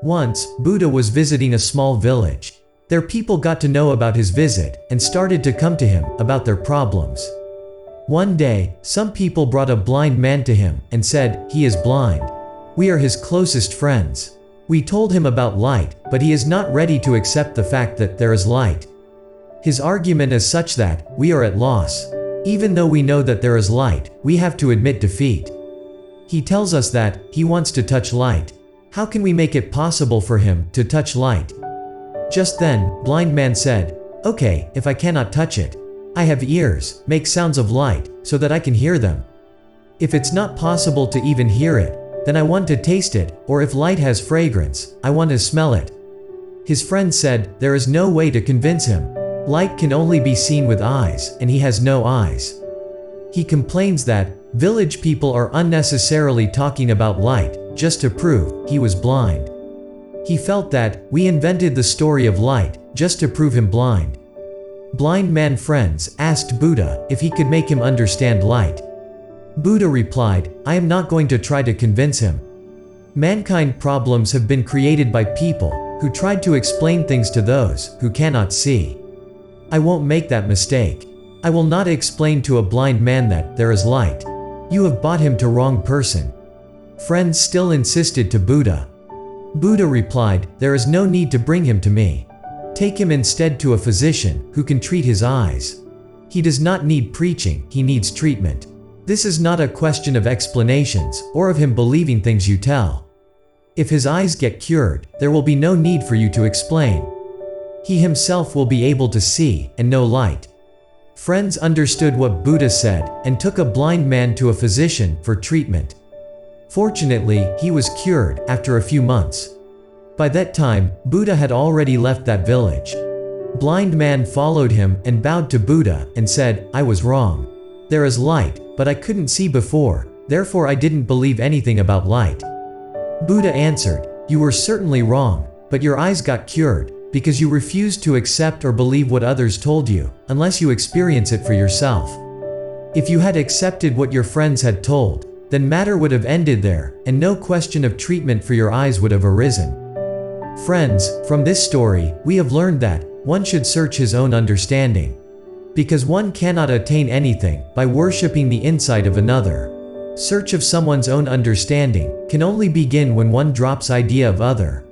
Once, Buddha was visiting a small village. Their people got to know about his visit and started to come to him about their problems. One day, some people brought a blind man to him and said, "He is blind. We are his closest friends. We told him about light, but he is not ready to accept the fact that there is light. His argument is such that we are at loss. Even though we know that there is light, we have to admit defeat. He tells us that he wants to touch light. How can we make it possible for him to touch light?" Just then, blind man said, "Okay, if I cannot touch it, I have ears, make sounds of light, so that I can hear them. If it's not possible to even hear it, then I want to taste it, or if light has fragrance, I want to smell it." His friend said, there is no way to convince him. Light can only be seen with eyes, and he has no eyes. He complains that village people are unnecessarily talking about light, just to prove he was blind. He felt that we invented the story of light, just to prove him blind. Blind man friends asked Buddha if he could make him understand light. Buddha replied, "I am not going to try to convince him. Mankind problems have been created by people who tried to explain things to those who cannot see. I won't make that mistake. I will not explain to a blind man that there is light. You have brought him to wrong person." Friends still insisted to Buddha. Buddha replied, "There is no need to bring him to me. Take him instead to a physician who can treat his eyes. He does not need preaching, he needs treatment. This is not a question of explanations or of him believing things you tell. If his eyes get cured, there will be no need for you to explain. He himself will be able to see and know light." Friends understood what Buddha said and took a blind man to a physician for treatment. Fortunately, he was cured after a few months. By that time, Buddha had already left that village. Blind man followed him and bowed to Buddha and said, "I was wrong. There is light, but I couldn't see before, therefore I didn't believe anything about light." Buddha answered, "You were certainly wrong, but your eyes got cured, because you refused to accept or believe what others told you, unless you experience it for yourself. If you had accepted what your friends had told, then matter would have ended there, and no question of treatment for your eyes would have arisen." Friends, from this story, we have learned that one should search his own understanding. Because one cannot attain anything by worshipping the insight of another. Search of someone's own understanding can only begin when one drops idea of other.